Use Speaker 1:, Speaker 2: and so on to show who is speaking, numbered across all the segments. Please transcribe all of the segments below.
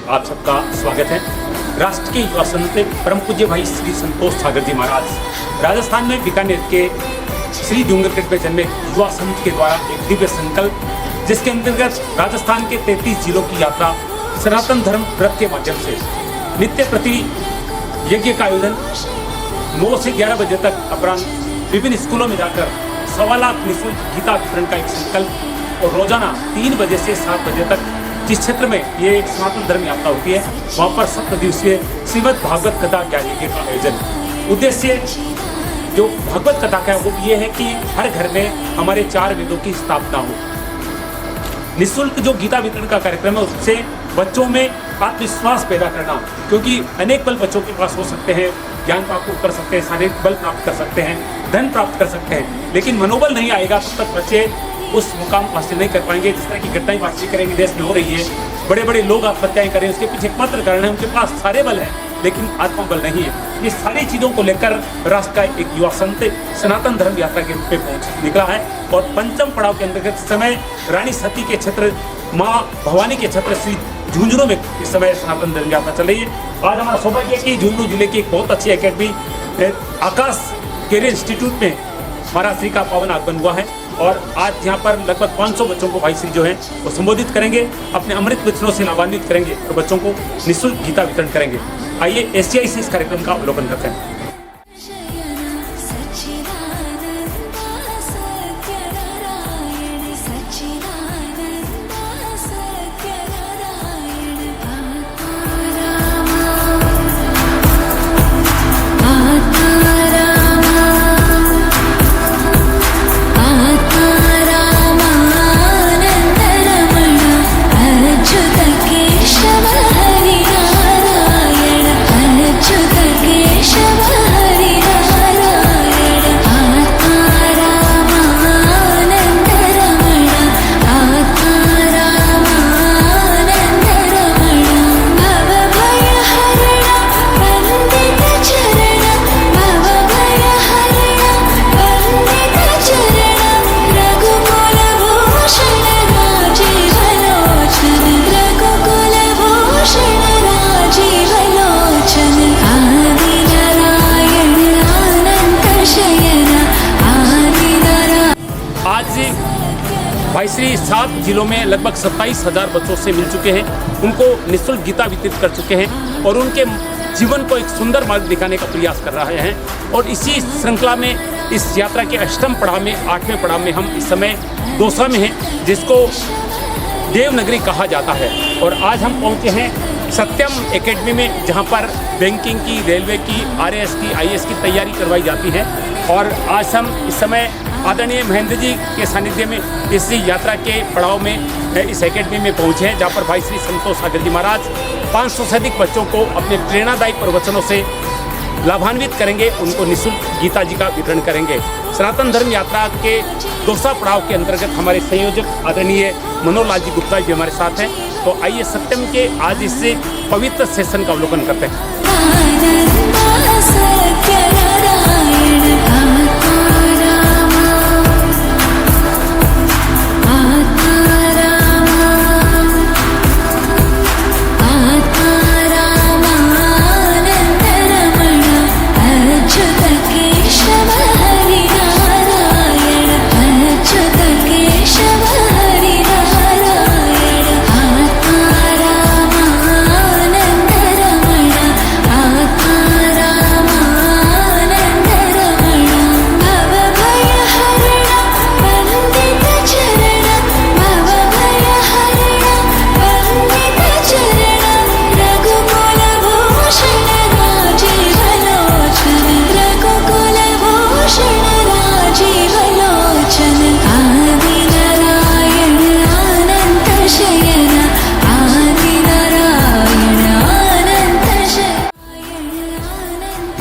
Speaker 1: आप सबका स्वागत है। राष्ट्र के युवा संत परम पूज्य भाई श्री संतोष सागर जी महाराज राजस्थान में बीकानेर के श्री डूंगरगढ़ में जन्मे युवा संत के द्वारा एक दिव्य संकल्प, जिसके अंतर्गत राजस्थान के 33 जिलों की यात्रा सनातन धर्म व्रत के माध्यम से नित्य प्रति यज्ञ का आयोजन 9 से 11 बजे तक अपराह्न विभिन्न स्कूलों में जाकर 1.25 लाख निःशुल्क गीता वितरण का एक संकल्प और रोजाना 3 बजे से 7 बजे तक जिस क्षेत्र में ये सनातन धर्म यात्रा होती है वहाँ पर 7 दिवसीय श्रीमद् भागवत कथा ज्ञान यज्ञ का आयोजन। उद्देश्य जो भागवत कथा का है वो ये है कि हर घर में हमारे 4 वेदों की स्थापना हो। निःशुल्क जो गीता वितरण का कार्यक्रम है उससे बच्चों में आत्मविश्वास पैदा करना, क्योंकि अनेक बल बच्चों के पास हो सकते हैं, ज्ञान प्राप्त कर सकते हैं, शारीरिक बल प्राप्त कर सकते हैं, धन प्राप्त कर सकते हैं, लेकिन मनोबल नहीं आएगा तब तक बच्चे उस मुकाम हासिल नहीं कर पाएंगे। जिस तरह की घटनाएं बातचीत करेंगे देश में हो रही है, बड़े बड़े लोग आत्महत्याएं करें, उसके पीछे एकमात्र कारण है उनके पास सारे बल है लेकिन आत्मबल नहीं है। ये सारी चीज़ों को लेकर राष्ट्र का एक युवा संत सनातन धर्म यात्रा के रूप में पहुंच निकला है और पंचम पड़ाव के अंतर्गत समय रानी सती के क्षेत्र, माँ भवानी के क्षेत्र श्री झुंझुनू में इस समय सनातन धर्म यात्रा चल रही है। आज हमारा सौभाग्य है कि झुंझुनू जिले की एक बहुत अच्छी अकेडमी आकाश कैरियर इंस्टीट्यूट में महाराज श्री का पावन आगमन हुआ है और आज यहाँ पर लगभग 500 बच्चों को भाई श्री जो हैं वो संबोधित करेंगे, अपने अमृत वचनों से लाभान्वित करेंगे और बच्चों को निःशुल्क गीता वितरण करेंगे। आइए एशियाई से इस कार्यक्रम का अवलोकन करते हैं। भाई श्री 7 जिलों में लगभग 27,000 बच्चों से मिल चुके हैं, उनको निःशुल्क गीता वितरित कर चुके हैं और उनके जीवन को एक सुंदर मार्ग दिखाने का प्रयास कर रहे हैं। और इसी श्रृंखला में इस यात्रा के 8वें पड़ाव में 8वें पड़ाव में हम इस समय दौसा में हैं, जिसको देवनगरी कहा जाता है। और आज हम पहुँचे हैं सत्यम एकेडमी में, जहाँ पर बैंकिंग की, रेलवे की, RAS की, IAS की तैयारी करवाई जाती है। और आज हम इस समय आदरणीय महेंद्र जी के सानिध्य में इस यात्रा के पड़ाव में इस एकेडमी में पहुंचे हैं, जहां पर भाई श्री संतोष सागर जी महाराज 500 से अधिक बच्चों को अपने प्रेरणादायी प्रवचनों से लाभान्वित करेंगे, उनको निःशुल्क गीता जी का वितरण करेंगे। सनातन धर्म यात्रा के दूसरा पड़ाव के अंतर्गत हमारे संयोजक आदरणीय मनोहर लाल जी गुप्ता जी हमारे साथ हैं। तो आइए सत्यम के आज इस पवित्र सेशन का अवलोकन करते हैं।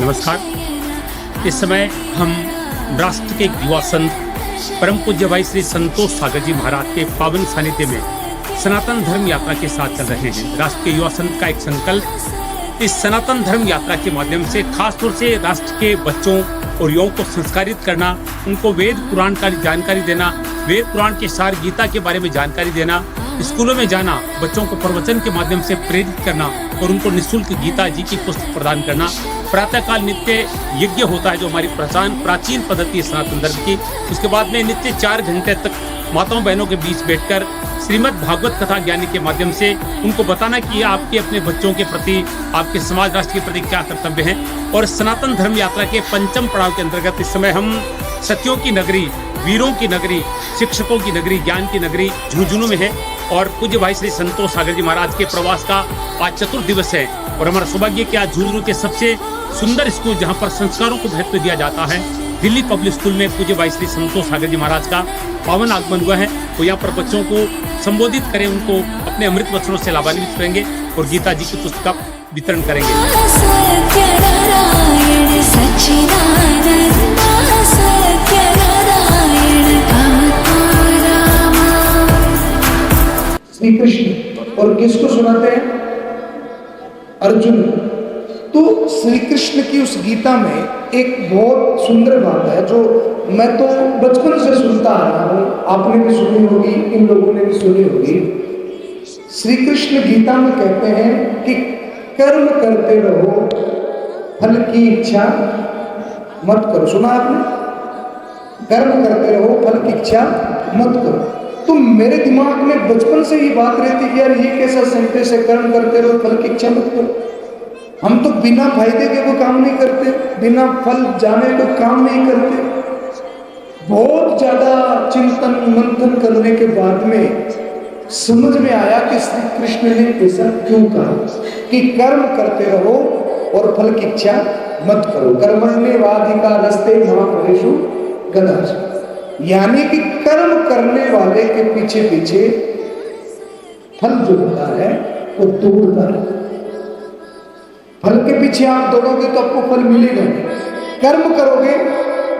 Speaker 1: नमस्कार। इस समय हम राष्ट्र के युवा संत परम पूज्य भाई श्री संतोष सागर जी महाराज के पावन सानिध्य में सनातन धर्म यात्रा के साथ चल रहे हैं। राष्ट्र के युवा संत का एक संकल्प इस सनातन धर्म यात्रा के माध्यम से खास तौर से राष्ट्र के बच्चों और युवाओं को संस्कारित करना, उनको वेद पुराण का जानकारी देना, वेद पुराण के सार गीता के बारे में जानकारी देना स्कूलों में जाना, बच्चों को प्रवचन के माध्यम से प्रेरित करना और उनको निःशुल्क गीता जी की पुस्तक प्रदान करना। प्रातःकाल नित्य यज्ञ होता है जो हमारी प्राचीन पद्धति है सनातन धर्म की। उसके बाद में नित्य 4 घंटे तक माताओं बहनों के बीच बैठकर श्रीमद् भागवत कथा ज्ञानी के माध्यम से उनको बताना कि आपके अपने बच्चों के प्रति, आपके समाज राष्ट्र के प्रति क्या कर्तव्य हैं। और सनातन धर्म यात्रा के 5म पड़ाव के अंतर्गत इस समय हम सत्यों की नगरी, वीरों की नगरी, शिक्षकों की नगरी, ज्ञान की नगरी झुंझुनू में है। और पूज्य भाई श्री संतोष सागर जी महाराज के प्रवास का आज 4th दिवस है। और हमारा सौभाग्य कि आज झुंझुनू के सबसे सुंदर स्कूल जहाँ पर संस्कारों को महत्व दिया जाता है, दिल्ली पब्लिक स्कूल में पूज्य भाई श्री संतोष सागर जी महाराज का पावन आगमन हुआ है। वो यहाँ पर बच्चों को संबोधित करें, उनको अपने अमृत वचनों से लाभान्वित करेंगे और गीता जी की पुस्तक का वितरण करेंगे।
Speaker 2: श्री कृष्ण और किसको सुनाते हैं? अर्जुन। तो श्री कृष्ण की उस गीता में एक बहुत सुंदर बात है जो मैं तो बचपन से सुनता आ रहा हूं, आपने भी सुनी होगी, इन लोगों ने भी सुनी होगी। श्री कृष्ण गीता में कहते हैं कि कर्म करते रहो, फल की इच्छा मत करो। सुना आपने? कर्म करते रहो, फल की इच्छा मत करो। तो मेरे दिमाग में बचपन से ये बात रहती कि यार ये कैसा सेंटेंस है, कर्म करते रहो, फल की इच्छा मत करो। हम तो बिना फायदे के वो काम नहीं करते, बिना फल जाने को काम नहीं करते। बहुत ज्यादा चिंतन मंथन करने के बाद में समझ में आया कि श्री कृष्ण ने ऐसा क्यों कहा कि कर्म करते रहो और फल की इच्छा मत करो। कर्मण्येवाधिकारस्ते मा फलेषु कदाचन। यानी कि कर्म करने वाले के पीछे पीछे फल जो होता है वो दौड़ता है। फल के पीछे आप दौड़ोगे तो आपको फल मिलेगा नहीं। कर्म करोगे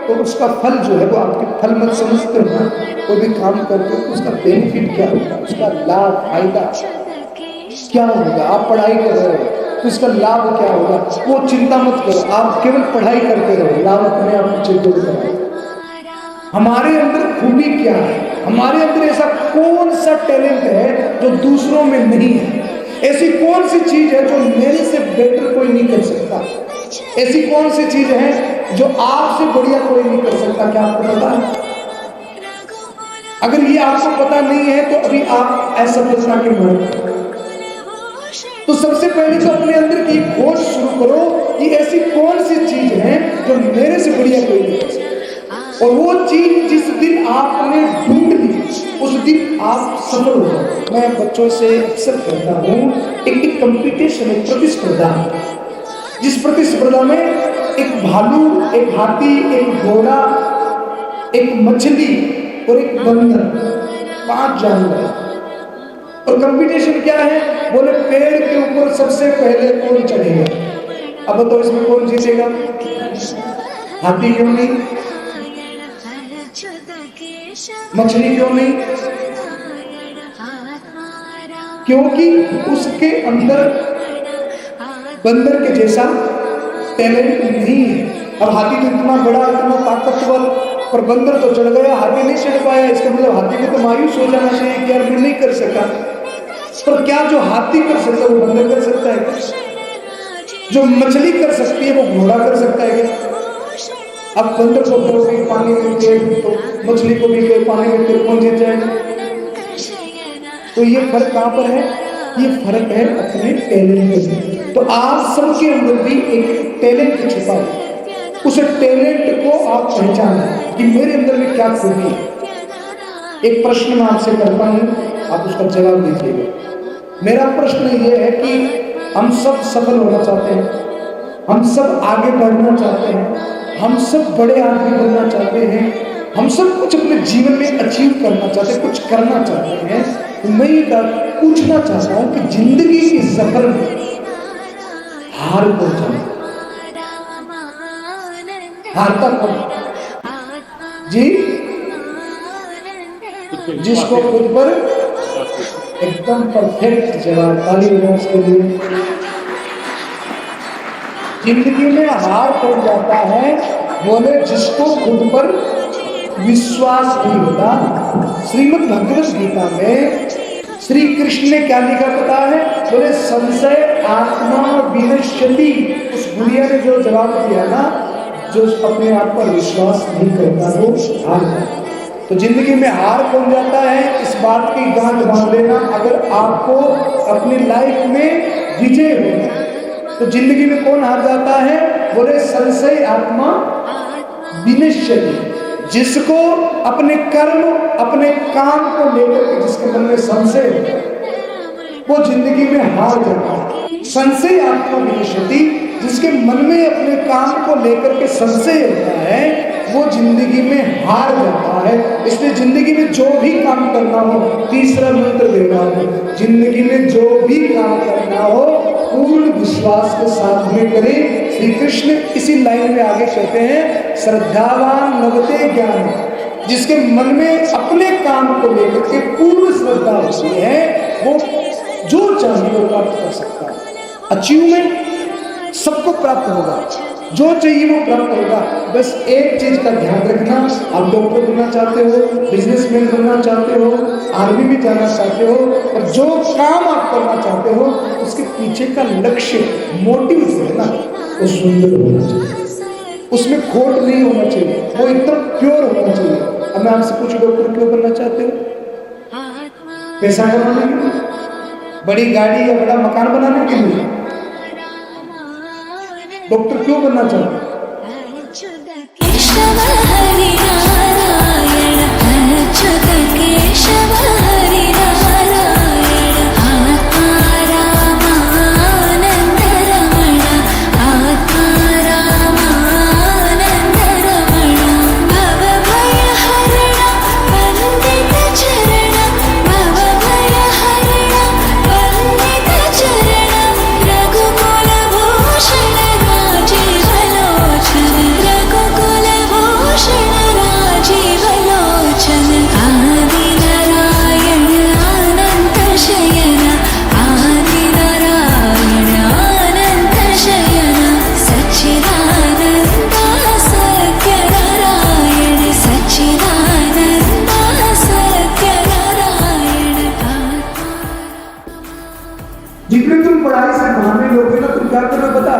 Speaker 2: तो उसका फल जो है वो आपके फल मत समझते हो ना। कोई भी काम करते हो उसका बेनिफिट क्या होगा, उसका लाभ फायदा क्या होगा। आप पढ़ाई कर रहे हो तो इसका लाभ क्या होगा, वो चिंता मत करो। आप केवल पढ़ाई करते रहो, लाभ अपने आप पीछे दौड़ जाएगा। हमारे अंदर खूबी क्या है, हमारे अंदर ऐसा कौन सा टैलेंट है जो दूसरों में नहीं है। ऐसी कौन सी चीज है जो मेरे से बेटर कोई नहीं कर सकता। ऐसी कौन सी चीज है जो आपसे बढ़िया कोई नहीं कर सकता। क्या आपको पता है? अगर ये आपको पता नहीं है तो अभी आप असफलता के मार्ग। तो सबसे पहले तो अपने अंदर की खोज शुरू करो कि ऐसी कौन सी चीज है जो मेरे से बढ़िया कोई नहीं कर सकता। और वो चीज जिस दिन आपने ढूंढ ली उस दिन आप सफल हो जाओ। मैं बच्चों से अक्सर कहता हूँ एक कंपटीशन, एक प्रतिस्पर्धा, जिस प्रतिस्पर्धा में एक भालू, एक हाथी, एक घोड़ा, एक मछली और एक बंदर, 5 जानवर। और कंपटीशन क्या है? बोले पेड़ के ऊपर सबसे पहले कौन चढ़ेगा। अब तो इसमें कौन जीतेगा? हाथी क्यों नहीं? मछली क्यों नहीं? क्योंकि उसके अंदर बंदर के जैसा टैलेंट नहीं है। अब हाथी तो इतना बड़ा, इतना ताकतवर, पर बंदर तो चढ़ गया, हाथी नहीं चढ़ पाया। इसका मतलब हाथी को तो मायूस हो जाना चाहिए कि यार मैं नहीं कर सका। पर क्या जो हाथी कर सकता है वो बंदर कर सकता है? जो मछली कर सकती है वो घोड़ा कर सकता है क्या? अब बंदर को कहोगे पानी में तेल, तो मछली को भी कहे पानी में तेल, कौन जीत जाएगा? तो ये फर्क कहाँ पर है? ये फर्क है अपने टैलेंट में। तो आप सबके अंदर भी एक टैलेंट छुपा है। उस टैलेंट को आप पहचानें कि मेरे अंदर में क्या खूबी है। एक प्रश्न मैं आपसे करता हूँ, आप उसका जवाब दीजिएगा। मेरा प्रश्न ये है कि हम सब सफल होना चाहते हैं, हम सब आगे बढ़ना चाहते हैं, हम सब बड़े आदमी बनना चाहते हैं, हम सब कुछ अपने जीवन में अचीव करना चाहते हैं, कुछ करना चाहते हैं। तो मैं ये पूछना चाहता हूँ कि जिंदगी के सफर में हार कौन जाए? हारता कौन? जी, जिसको खुद पर एकदम परफेक्ट जवाब। ताली बजाओ उसके लिए। जिंदगी में हार कौन जाता है? बोले जिसको खुद पर विश्वास नहीं होता। श्रीमद् भगवत गीता में श्री कृष्ण ने क्या लिखा पता है? बोले संशय आत्मा विनश्यति। उस बुढ़िया ने जो जवाब दिया ना, जो अपने आप पर विश्वास नहीं करता वो हार जाता। तो जिंदगी में हार कौन जाता है, इस बात की गांठ बांध लेना। अगर आपको अपनी लाइफ में विजय होना तो जिंदगी में कौन हार जाता है? बोले संशय आत्मा विनश्यति। जिसको अपने कर्म अपने काम को लेकर के जिसके मन में संशय होता है वो जिंदगी में हार जाता है। संशय आत्मा विनश्यति, जिसके मन में अपने काम को लेकर के संशय होता है वो जिंदगी में हार जाता है। इसलिए जिंदगी में जो भी काम करना हो, तीसरा मंत्र दे रहा हूं, जिंदगी में जो भी काम करना हो पूर्ण विश्वास के साथ में करें। श्री कृष्ण इसी लाइन में आगे कहते हैं, श्रद्धावान लभते ज्ञान। जिसके मन में अपने काम को लेकर के पूर्ण श्रद्धा होती है वो जो चाहिए वो प्राप्त कर सकता है। अचीवमेंट सबको प्राप्त होगा, जो चाहिए वो प्राप्त होगा। बस एक चीज का ध्यान रखना, आप डॉक्टर बनना चाहते हो, बिजनेसमैन बनना चाहते हो, आर्मी में जाना चाहते हो, और जो काम आप करना चाहते हो उसके पीछे का लक्ष्य, मोटिव जो है ना वो सुंदर होना चाहिए, उसमें खोट नहीं होना चाहिए, वो एकदम प्योर होना चाहिए। अब मैं आपसे पूछूं, डॉक्टर क्यों बनना चाहते हो? पैसा कमाने के लिए, बड़ी गाड़ी या बड़ा मकान बनाने के लिए? डॉक्टर क्यों बनना चाहते हैं? जितने तुम पढ़ाई से बहाने लोगे ना, तुम क्या करोगे पता?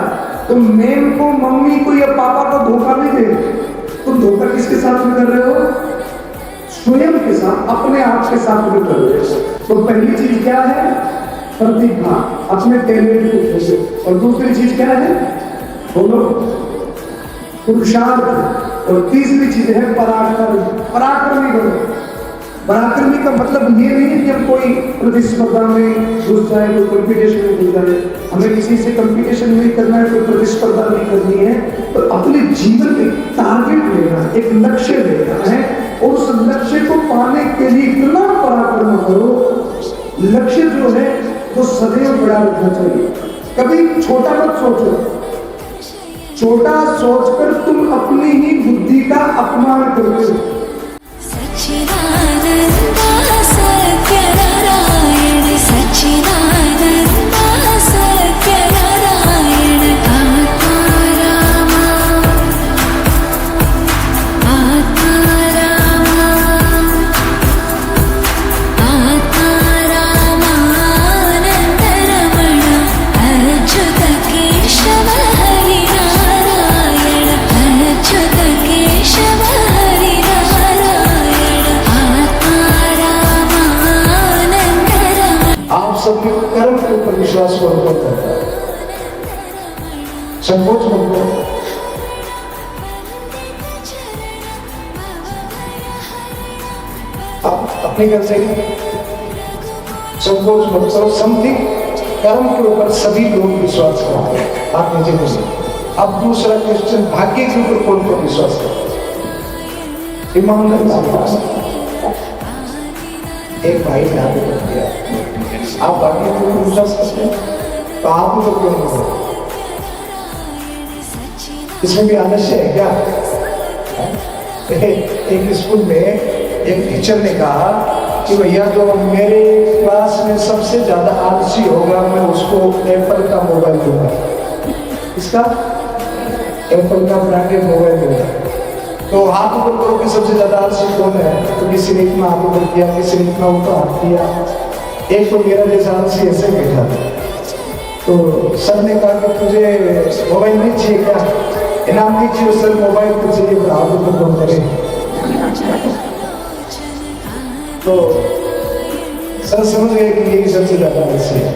Speaker 2: तुम मैम को, मम्मी को या पापा को धोखा नहीं दे। तुम धोखा किसके साथ में कर रहे हो? स्वयं के साथ, अपने आप के साथ में कर रहे हो। तो पहली चीज क्या है? प्रतिभा, अपने टैलेंट को खोजो। और दूसरी चीज क्या है? बोलो, पुरुषार्थ। और तीसरी चीज है पराक्रम। पराक्रमी बनो। पराक्रमी का मतलब ये नहीं कि हम कोई प्रतिस्पर्धा में घुस जाए, कोई कंपटीशन में घुस जाए। हमें किसी से कंपटीशन नहीं करना है, कोई प्रतिस्पर्धा नहीं करनी है। तो अपने जीवन में टारगेट लेना, एक लक्ष्य लेना है, और उस लक्ष्य को पाने के लिए इतना पराक्रम करो। लक्ष्य जो है वो सदैव बड़ा रखना चाहिए, कभी छोटा मत सोचो। छोटा सोचकर तुम अपनी ही बुद्धि का अपमान करते हो। कर्म के ऊपर विश्वास को अनुभव करता है, संकोच मत करो। आप अपने घर से संकोच मत करो। समथिंग कर्म के ऊपर सभी लोग विश्वास करते हैं, आप नीचे बोलिए। अब दूसरा क्वेश्चन, भाग्य के ऊपर कौन कौन विश्वास करते हैं? ईमानदारी से एक भाई ने आगे कर दिया, आप भाग्य के ऊपर विश्वास करते हैं, तो आप तो क्यों नहीं हो? इसमें भी आलस्य है क्या? एक स्कूल में एक टीचर ने कहा कि भैया जो मेरे क्लास में सबसे ज्यादा आलसी होगा मैं उसको एप्पल का मोबाइल दूंगा। इसका एप्पल का ब्रांडेड मोबाइल दूंगा। तो हाथ ऊपर करो कि सबसे ज्यादा आलसी कौन है? तो किसी ने इतना हाथ ऊपर किया, किसी ने इतना ऊपर हाथ किया।
Speaker 3: एक तो मेरा जैसा आलसी ऐसे बैठा था, तो सर ने कहा कि तुझे मोबाइल नहीं चाहिए क्या, इनाम नहीं चाहिए सर, मोबाइल तो चाहिए, पर आप तो कौन करे। तो सर समझ गए कि यही सबसे ज्यादा आलसी है।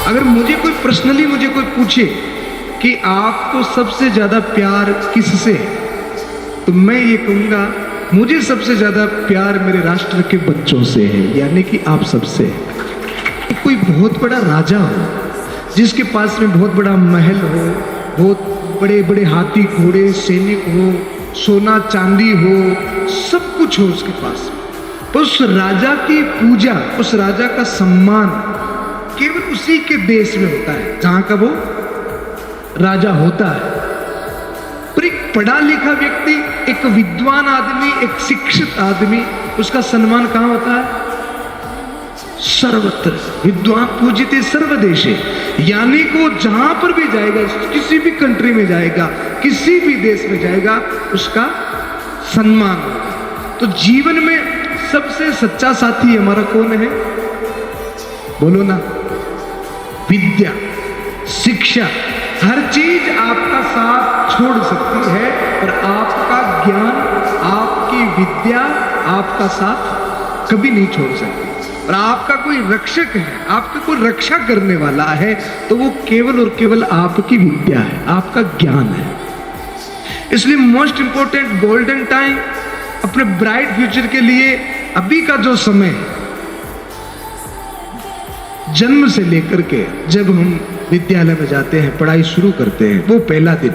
Speaker 2: अगर मुझे कोई पर्सनली मुझे कोई पूछे कि आपको सबसे ज्यादा प्यार किससे है, तो मैं ये कहूंगा मुझे सबसे ज्यादा प्यार मेरे राष्ट्र के बच्चों से है, यानी कि आप सबसे है। कोई बहुत बड़ा राजा हो जिसके पास में बहुत बड़ा महल हो, बहुत बड़े बड़े हाथी घोड़े सैनिक हो, सोना चांदी हो, सब कुछ हो उसके पास, तो उस राजा की पूजा, उस राजा का सम्मान केवल उसी के देश में होता है जहां का वो राजा होता है। पर एक पढ़ा लिखा व्यक्ति, एक विद्वान आदमी, एक शिक्षित आदमी, उसका सम्मान कहां होता है? सर्वत्र। विद्वान पूजिते सर्वदेशे, यानी कि वो जहां पर भी जाएगा, किसी भी कंट्री में जाएगा, किसी भी देश में जाएगा, उसका सम्मान होगा। तो जीवन में सबसे सच्चा साथी हमारा कौन है? बोलो ना। विद्या, शिक्षा, हर चीज आपका साथ छोड़ सकती है, पर आपका ज्ञान, आपकी विद्या आपका साथ कभी नहीं छोड़ सकती। और आपका कोई रक्षक है, आपका कोई रक्षा करने वाला है, तो वो केवल और केवल आपकी विद्या है, आपका ज्ञान है। इसलिए मोस्ट इंपॉर्टेंट गोल्डन टाइम अपने ब्राइट फ्यूचर के लिए अभी का जो समय है, जन्म से लेकर के जब हम विद्यालय में जाते हैं, पढ़ाई शुरू करते हैं, वो पहला दिन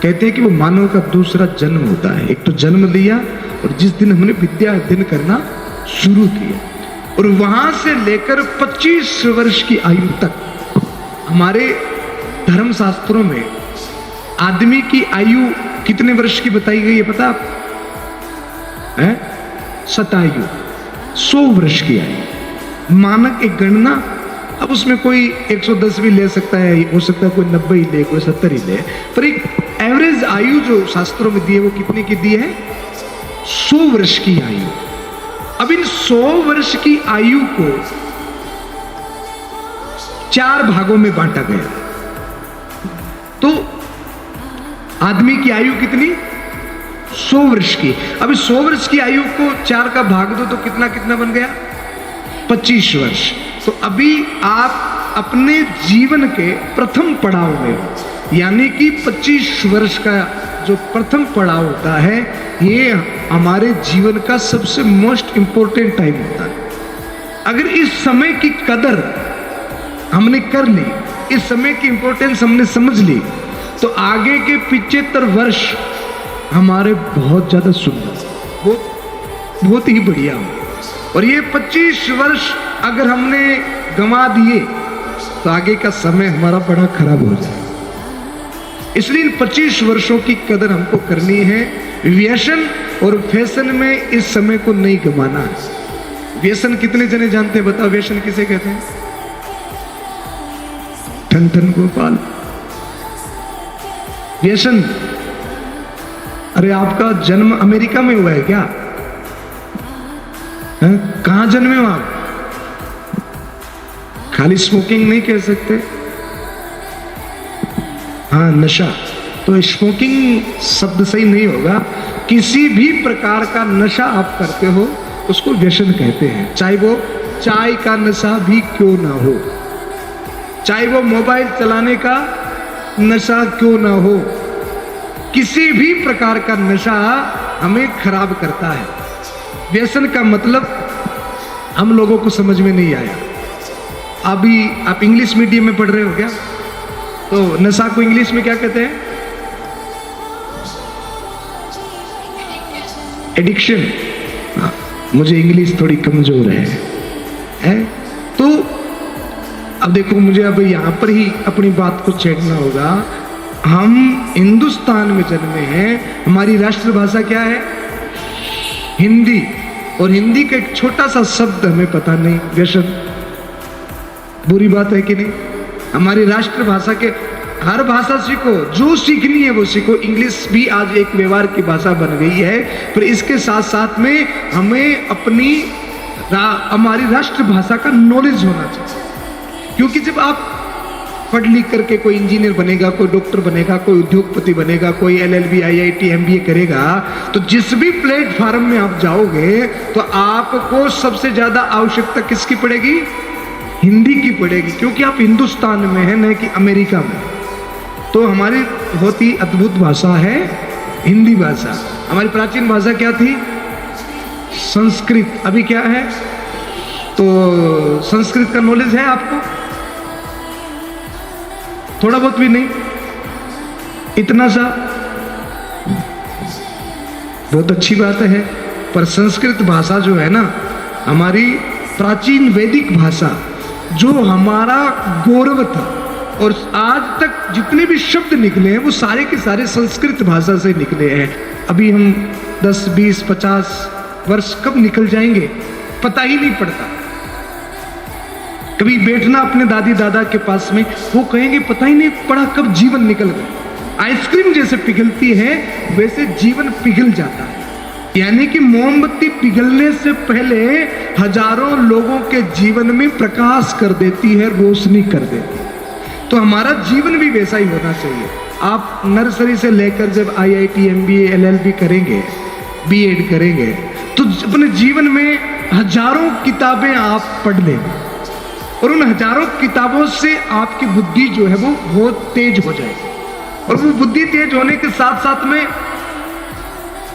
Speaker 2: कहते हैं कि वो मानव का दूसरा जन्म होता है। एक तो जन्म लिया और जिस दिन हमने विद्या अध्ययन करना शुरू किया, और वहां से लेकर 25 वर्ष की आयु तक हमारे धर्म शास्त्रों में आदमी की आयु कितने वर्ष की बताई गई है पता आप? शतायु, 100 वर्ष की आयु मानक एक गणना। अब उसमें कोई 110 भी ले सकता है, हो सकता है कोई 90 ही ले, कोई 70 ही ले, पर एक एवरेज आयु जो शास्त्रों में दी है वो कितने की दी है? 100 वर्ष की आयु। अब इन 100 वर्ष की आयु को 4 भागों में बांटा गया। तो आदमी की आयु कितनी? 100 वर्ष की। अब इस 100 वर्ष की आयु को 4 का भाग दो तो कितना कितना बन गया? 25 वर्ष। तो अभी आप अपने जीवन के प्रथम पड़ाव में हो, यानी कि 25 वर्ष का जो प्रथम पड़ाव होता है, ये हमारे जीवन का सबसे मोस्ट इंपॉर्टेंट टाइम होता है। अगर इस समय की कदर हमने कर ली, इस समय की इंपॉर्टेंस हमने समझ ली, तो आगे के 75 वर्ष हमारे बहुत ज्यादा सुंदर, बहुत ही बढ़िया। और ये 25 वर्ष अगर हमने गंवा दिए तो आगे का समय हमारा बड़ा खराब हो जाए। इसलिए इन 25 वर्षों की कदर हमको करनी है। व्यसन और फैशन में इस समय को नहीं गंवाना है। व्यसन कितने जने जानते हैं बताओ? व्यसन किसे कहते हैं? ठन ठन गोपाल। व्यसन, अरे आपका जन्म अमेरिका में हुआ है क्या? कहां जन्मे हो आप? खाली स्मोकिंग नहीं कह सकते, हाँ नशा। तो स्मोकिंग शब्द सही नहीं होगा। किसी भी प्रकार का नशा आप करते हो उसको व्यसन कहते हैं, चाहे वो चाय का नशा भी क्यों ना हो, चाहे वो मोबाइल चलाने का नशा क्यों ना हो, किसी भी प्रकार का नशा हमें खराब करता है। व्यसन का मतलब हम लोगों को समझ में नहीं आया। अभी आप इंग्लिश मीडियम में पढ़ रहे हो क्या? तो नशा को इंग्लिश में क्या कहते हैं? एडिक्शन। हाँ, मुझे इंग्लिश थोड़ी कमजोर है? तो अब देखो, मुझे अब यहां पर ही अपनी बात को छेड़ना होगा। हम हिंदुस्तान में जन्मे हैं, हमारी राष्ट्रभाषा क्या है? हिंदी। और हिंदी का एक छोटा सा शब्द हमें पता नहीं, व्यसन। बुरी बात है कि नहीं? हमारी राष्ट्रभाषा के हर भाषा सीखो, जो सीखनी है वो सीखो। इंग्लिश भी आज एक व्यवहार की भाषा बन गई है, पर इसके साथ साथ में हमें अपनी हमारी राष्ट्रभाषा का नॉलेज होना चाहिए। क्योंकि जब आप पढ़ लिख करके कोई इंजीनियर बनेगा, कोई डॉक्टर बनेगा, कोई उद्योगपति बनेगा, कोई LLB IIT MBA करेगा, तो जिस भी प्लेटफॉर्म में आप जाओगे तो आपको सबसे ज्यादा आवश्यकता किसकी पड़ेगी? हिंदी की पड़ेगी, क्योंकि आप हिंदुस्तान में हैं, न कि अमेरिका में। तो हमारी बहुत ही अद्भुत भाषा है हिंदी भाषा। हमारी प्राचीन भाषा क्या थी? संस्कृत। अभी क्या है? तो संस्कृत का नॉलेज है आपको? थोड़ा बहुत भी नहीं, इतना सा। बहुत अच्छी बात है, पर संस्कृत भाषा जो है ना, हमारी प्राचीन वैदिक भाषा, जो हमारा गौरव था, और आज तक जितने भी शब्द निकले हैं वो सारे के सारे संस्कृत भाषा से निकले हैं। अभी हम 10, 20, 50 वर्ष कब निकल जाएंगे पता ही नहीं पड़ता। कभी बैठना अपने दादी दादा के पास में, वो कहेंगे पता ही नहीं पड़ा कब जीवन निकल गया। आइसक्रीम जैसे पिघलती है वैसे जीवन पिघल जाता है। यानी कि मोमबत्ती पिघलने से पहले हजारों लोगों के जीवन में प्रकाश कर देती है, रोशनी कर देती है। तो हमारा जीवन भी वैसा ही होना चाहिए। आप नर्सरी से लेकर जब IIT MBA LLB करेंगे, B.Ed करेंगे, तो अपने जीवन में हजारों किताबें आप पढ़ लेंगे, और उन हजारों किताबों से आपकी बुद्धि जो है वो बहुत तेज हो जाएगी। और वो बुद्धि तेज होने के साथ साथ में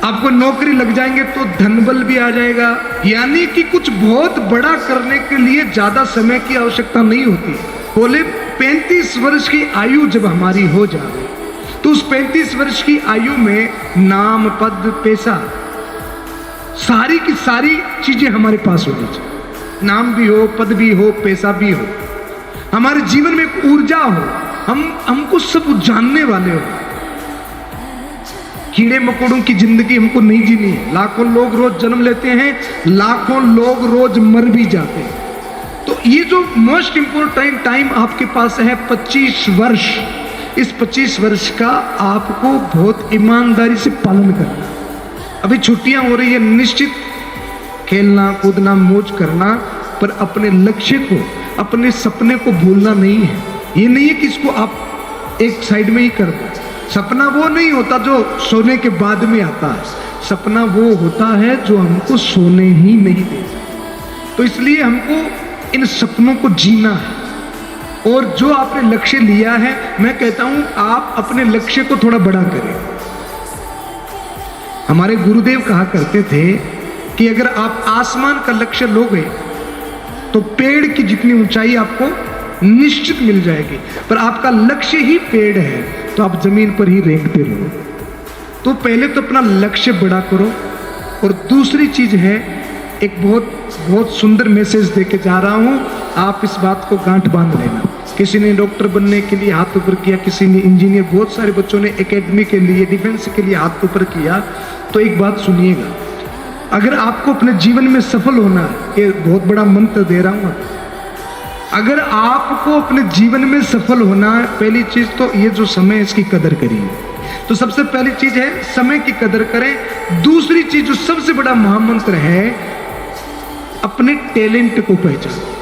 Speaker 2: आपको नौकरी लग जाएंगे तो धन बल भी आ जाएगा। यानी कि कुछ बहुत बड़ा करने के लिए ज्यादा समय की आवश्यकता नहीं होती। बोले 35 वर्ष की आयु जब हमारी हो जाए तो उस 35 वर्ष की आयु में नाम, पद, पैसा, सारी की सारी चीजें हमारे पास होनी चाहिए। नाम भी हो, पद भी हो, पैसा भी हो, हमारे जीवन में एक ऊर्जा हो, हमको सब जानने वाले हो। कीड़े मकोड़ों की जिंदगी हमको नहीं जीनी है। लाखों लोग रोज जन्म लेते हैं, लाखों लोग रोज मर भी जाते हैं। तो ये जो मोस्ट इंपोर्टेंट टाइम आपके पास है 25 वर्ष, इस 25 वर्ष का आपको बहुत ईमानदारी से पालन करना। अभी छुट्टियां हो रही है, निश्चित खेलना कूदना मौज करना, पर अपने लक्ष्य को, अपने सपने को भूलना नहीं है। ये नहीं है कि इसको आप एक साइड में ही कर दो। सपना वो नहीं होता जो सोने के बाद में आता है, सपना वो होता है जो हमको सोने ही नहीं देता। तो इसलिए हमको इन सपनों को जीना है। और जो आपने लक्ष्य लिया है, मैं कहता हूं आप अपने लक्ष्य को थोड़ा बड़ा करें। हमारे गुरुदेव कहा करते थे कि अगर आप आसमान का लक्ष्य लोगे तो पेड़ की जितनी ऊंचाई आपको निश्चित मिल जाएगी, पर आपका लक्ष्य ही पेड़ है तो आप जमीन पर ही रेंगते रहो। तो पहले तो अपना लक्ष्य बड़ा करो। और दूसरी चीज है, एक बहुत सुंदर मैसेज देके जा रहा हूं, आप इस बात को गांठ बांध लेना। किसी ने डॉक्टर बनने के लिए हाथ ऊपर किया, किसी ने इंजीनियर, बहुत सारे बच्चों ने एकेडमी के लिए, डिफेंस के लिए हाथ ऊपर किया। तो एक बात सुनिएगा, अगर आपको अपने जीवन में सफल होना है, ये बहुत बड़ा मंत्र दे रहा हूं, अगर आपको अपने जीवन में सफल होना है, पहली चीज तो ये जो समय है इसकी कदर करिए। तो सबसे पहली चीज है समय की कदर करें। दूसरी चीज जो सबसे बड़ा महामंत्र है, अपने टैलेंट को पहचानें।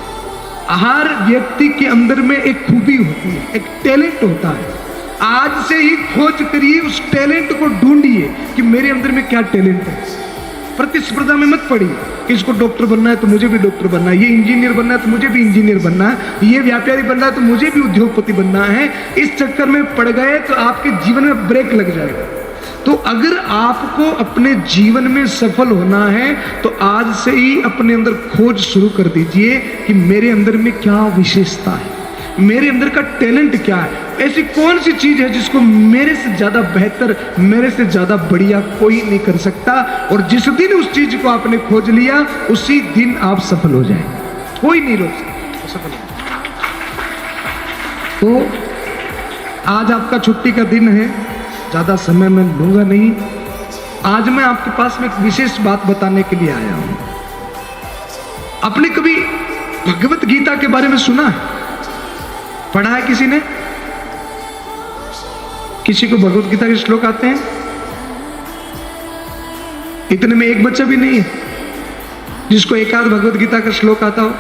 Speaker 2: हर व्यक्ति के अंदर में एक खूबी होती है, एक टैलेंट होता है। आज से ही खोज करिए, उस टैलेंट को ढूंढिए कि मेरे अंदर में क्या टैलेंट है। प्रतिस्पर्धा में मत पड़िए कि इसको डॉक्टर बनना है तो मुझे भी डॉक्टर बनना है, ये इंजीनियर बनना है तो मुझे भी इंजीनियर बनना है, ये व्यापारी बनना है तो मुझे भी उद्योगपति बनना है। इस चक्कर में पड़ गए तो आपके जीवन में ब्रेक लग जाएगा। तो अगर आपको अपने जीवन में सफल होना है तो आज से ही अपने अंदर खोज शुरू कर दीजिए कि मेरे अंदर में क्या विशेषता है, मेरे अंदर का टैलेंट क्या है, ऐसी कौन सी चीज है जिसको मेरे से ज्यादा बेहतर, मेरे से ज्यादा बढ़िया कोई नहीं कर सकता। और जिस दिन उस चीज को आपने खोज लिया उसी दिन आप सफल हो जाएंगे, कोई नहीं रोक सकता, सफल हो। तो आज आपका छुट्टी का दिन है, ज्यादा समय मैं लूंगा नहीं। आज मैं आपके पास में एक विशेष बात बताने के लिए आया हूं। आपने कभी भगवत गीता के बारे में सुना है, पढ़ा है किसी ने? किसी को भगवत गीता के श्लोक आते हैं? इतने में एक बच्चा भी नहीं है जिसको एक आध भगवत गीता का श्लोक आता हो।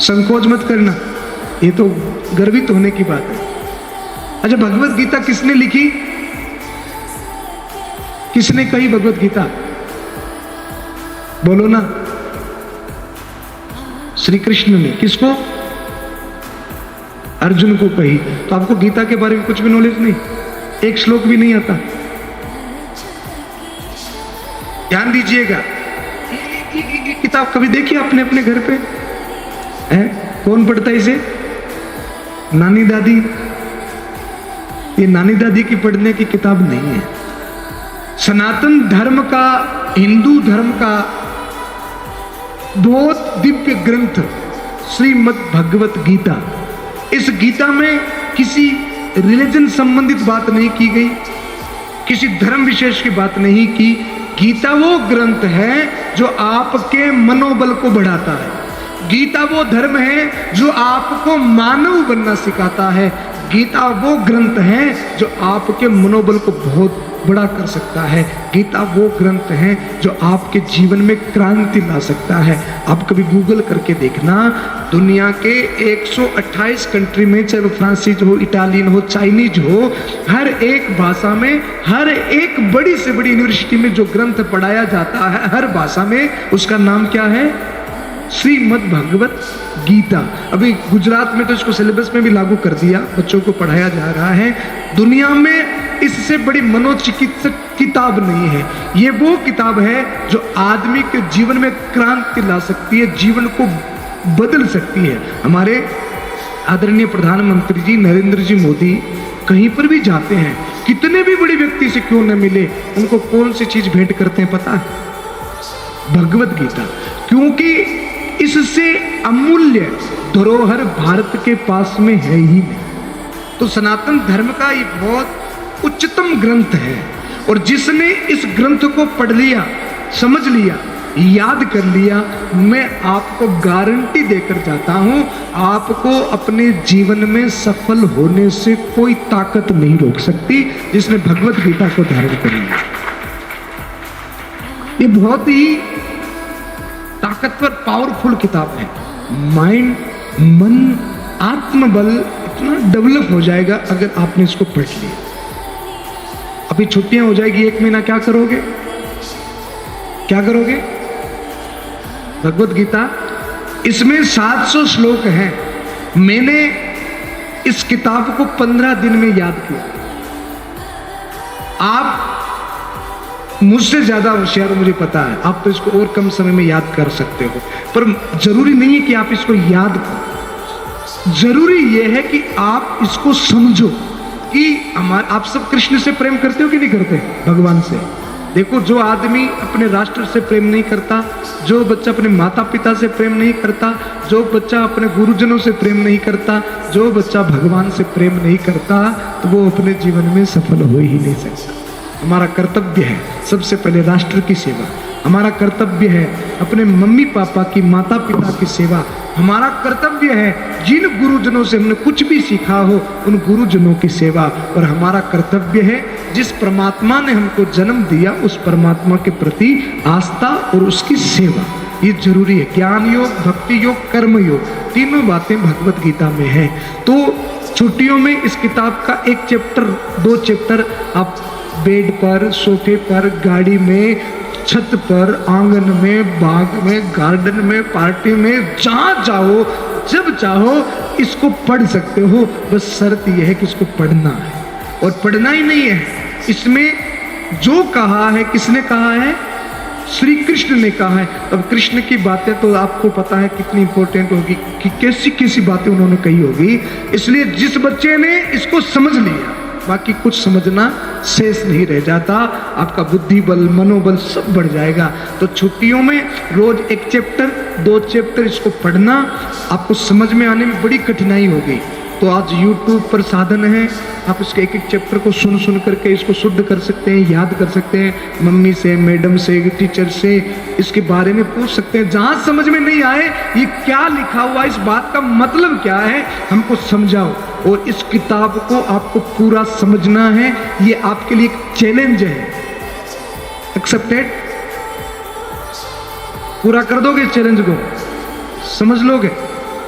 Speaker 2: संकोच मत करना, ये तो गर्वित होने की बात है। अच्छा, भगवत गीता किसने लिखी, किसने कही भगवत गीता? बोलो ना। श्री कृष्ण ने। किसको? अर्जुन को कही। तो आपको गीता के बारे में कुछ भी नॉलेज नहीं, एक श्लोक भी नहीं आता। ध्यान दीजिएगा, किताब कभी देखी आपने अपने घर पे है? कौन पढ़ता है इसे? नानी दादी। ये नानी दादी की पढ़ने की किताब नहीं है। सनातन धर्म का, हिंदू धर्म का बहुत दिव्य ग्रंथ श्रीमद् भगवत गीता। इस गीता में किसी रिलीजन संबंधित बात नहीं की गई, किसी धर्म विशेष की बात नहीं की। गीता वो ग्रंथ है जो आपके मनोबल को बढ़ाता है। गीता वो धर्म है जो आपको मानव बनना सिखाता है। गीता वो ग्रंथ है जो आपके मनोबल को बहुत बड़ा कर सकता है। गीता वो ग्रंथ है जो आपके जीवन में क्रांति ला सकता है। आप कभी गूगल करके देखना, दुनिया के 128 कंट्री में, चाहे वो फ्रांसीज हो, इटालियन हो, चाइनीज हो, हर एक भाषा में, हर एक बड़ी से बड़ी यूनिवर्सिटी में जो ग्रंथ पढ़ाया जाता है, हर भाषा में उसका नाम क्या है? श्रीमद् भगवत गीता। अभी गुजरात में तो इसको सिलेबस में भी लागू कर दिया, बच्चों को पढ़ाया जा रहा है। दुनिया में इससे बड़ी मनोचिकित्सक किताब नहीं है। ये वो किताब है जो आदमी के जीवन में क्रांति ला सकती है, जीवन को बदल सकती है। हमारे आदरणीय प्रधानमंत्री जी नरेंद्र जी मोदी कहीं पर भी जाते हैं, कितने भी बड़े व्यक्ति से क्यों न मिले, उनको कौन सी चीज भेंट करते हैं पता है? भगवत गीता। क्योंकि इससे अमूल्य धरोहर भारत के पास में है ही नहीं। तो सनातन धर्म का ये बहुत उच्चतम ग्रंथ है, और जिसने इस ग्रंथ को पढ़ लिया, समझ लिया, याद कर लिया, मैं आपको गारंटी देकर जाता हूं, आपको अपने जीवन में सफल होने से कोई ताकत नहीं रोक सकती, जिसने भगवत गीता को धारण कर लिया। ये बहुत ही ताकतवर, पावरफुल किताब है। माइंड, मन, आत्मबल इतना डेवलप हो जाएगा अगर आपने इसको पढ़ लिया। अभी छुट्टियां हो जाएगी, 1 महीना क्या करोगे? क्या करोगे? भगवत गीता, इसमें 700 श्लोक हैं। मैंने इस किताब को 15 दिन में याद किया। आप मुझसे ज़्यादा होशियार मुझे पता है, आप तो इसको और कम समय में याद कर सकते हो, पर जरूरी नहीं है कि आप इसको याद करो। जरूरी यह है कि आप इसको समझो कि आप सब कृष्ण से प्रेम करते हो कि नहीं करते, भगवान से। देखो, जो आदमी अपने राष्ट्र से प्रेम नहीं करता, जो बच्चा अपने माता पिता से प्रेम नहीं करता, जो बच्चा अपने गुरुजनों से प्रेम नहीं करता, जो बच्चा भगवान से प्रेम नहीं करता, तो वो अपने जीवन में सफल हो ही नहीं सकता। हमारा कर्तव्य है सबसे पहले राष्ट्र की सेवा, हमारा कर्तव्य है अपने मम्मी पापा की, माता पिता की सेवा, हमारा कर्तव्य है जिन गुरुजनों से हमने कुछ भी सीखा हो उन गुरुजनों की सेवा, और हमारा कर्तव्य है जिस परमात्मा ने हमको जन्म दिया उस परमात्मा के प्रति आस्था और उसकी सेवा। ये जरूरी है। ज्ञान योग, भक्ति योग, कर्म योग, तीनों बातें भगवत गीता में है। तो छुट्टियों में इस किताब का एक चैप्टर, 2 चैप्टर आप बेड पर, सोफे पर, गाड़ी में, छत पर, आंगन में, बाग में, गार्डन में, पार्टी में, जहाँ चाहो जब चाहो इसको पढ़ सकते हो। बस शर्त यह है कि इसको पढ़ना है, और पढ़ना ही नहीं है, इसमें जो कहा है, किसने कहा है? श्री कृष्ण ने कहा है। अब कृष्ण की बातें तो आपको पता है कितनी इंपॉर्टेंट होगी, कि कैसी कैसी बातें उन्होंने कही होगी। इसलिए जिस बच्चे ने इसको समझ लिया, बाकी कुछ समझना शेष नहीं रह जाता, आपका बुद्धि बल, मनोबल सब बढ़ जाएगा। तो छुट्टियों में रोज एक चैप्टर, 2 चैप्टर इसको पढ़ना। आपको समझ में आने में बड़ी कठिनाई होगी, तो आज YouTube पर साधन है, आप इसके एक एक चैप्टर को सुन सुन करके इसको शुद्ध कर सकते हैं, याद कर सकते हैं। मम्मी से, मैडम से, टीचर से इसके बारे में पूछ सकते हैं। जहाँ समझ में नहीं आए ये क्या लिखा हुआ, इस बात का मतलब क्या है, हमको समझाओ। और इस किताब को आपको पूरा समझना है, ये आपके लिए एक चैलेंज है। एक्सेप्टेड? पूरा कर दोगे इस चैलेंज को, समझ लोगे?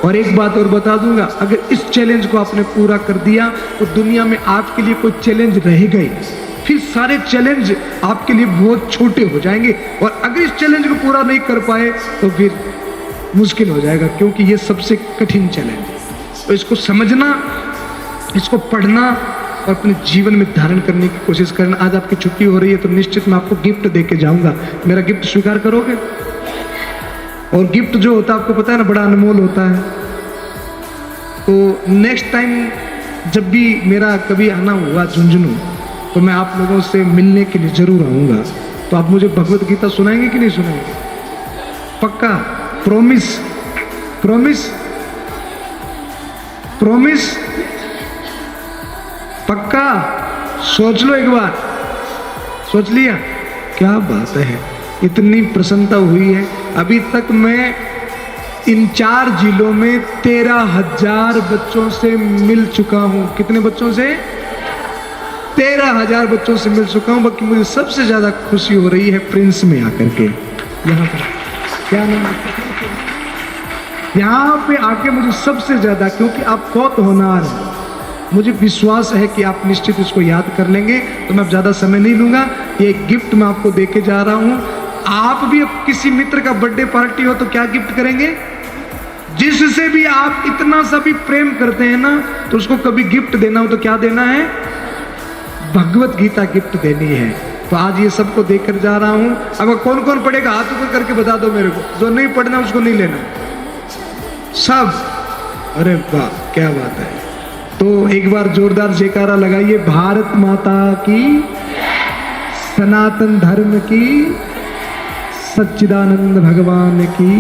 Speaker 2: और एक बात और बता दूंगा, अगर इस चैलेंज को आपने पूरा कर दिया तो दुनिया में आपके लिए कोई चैलेंज रहेगा ही, फिर सारे चैलेंज आपके लिए बहुत छोटे हो जाएंगे। और अगर इस चैलेंज को पूरा नहीं कर पाए तो फिर मुश्किल हो जाएगा, क्योंकि ये सबसे कठिन चैलेंज है। तो इसको समझना, इसको पढ़ना और अपने जीवन में धारण करने की कोशिश करना। आज आपकी छुट्टी हो रही है तो निश्चित मैं आपको गिफ्ट दे के जाऊँगा, मेरा गिफ्ट स्वीकार करोगे? और गिफ्ट जो होता है आपको पता है ना, बड़ा अनमोल होता है। तो नेक्स्ट टाइम जब भी मेरा कभी आना हुआ झुंझुनू, तो मैं आप लोगों से मिलने के लिए जरूर आऊँगा। तो आप मुझे भगवत गीता सुनाएंगे कि नहीं सुनाएंगे? पक्का? प्रॉमिस? प्रॉमिस? प्रॉमिस? पक्का? सोच लो एक बार। सोच लिया? क्या बात है, इतनी प्रसन्नता हुई है। अभी तक मैं इन 4 जिलों में 13,000 बच्चों से मिल चुका हूँ। कितने बच्चों से? 13,000 बच्चों से मिल चुका हूँ। बाकी मुझे सबसे ज़्यादा खुशी हो रही है प्रिंस में आकर के, यहाँ पर क्या नाम है, यहाँ पे आके मुझे सबसे ज़्यादा, क्योंकि आप बहुत होनहार हैं, मुझे विश्वास है कि आप निश्चित इसको याद कर लेंगे। तो मैं अब ज़्यादा समय नहीं लूँगा, ये गिफ्ट मैं आपको देके जा रहा हूँ। आप भी किसी मित्र का बर्थडे पार्टी हो तो क्या गिफ्ट करेंगे? जिससे भी आप इतना सा भी प्रेम करते हैं ना, तो उसको कभी गिफ्ट देना हो तो क्या देना है? भगवत गीता गिफ्ट देनी है। तो आज ये सबको देकर जा रहा हूँ। अब कौन कौन पढ़ेगा हाथ ऊपर करके बता दो मेरे को, जो नहीं पढ़ना उसको नहीं लेना सब। अरे वाह, क्या बात है। तो एक बार जोरदार जयकारा लगाइए, भारत माता की, सनातन धर्म की, सच्चिदानंद भगवान की।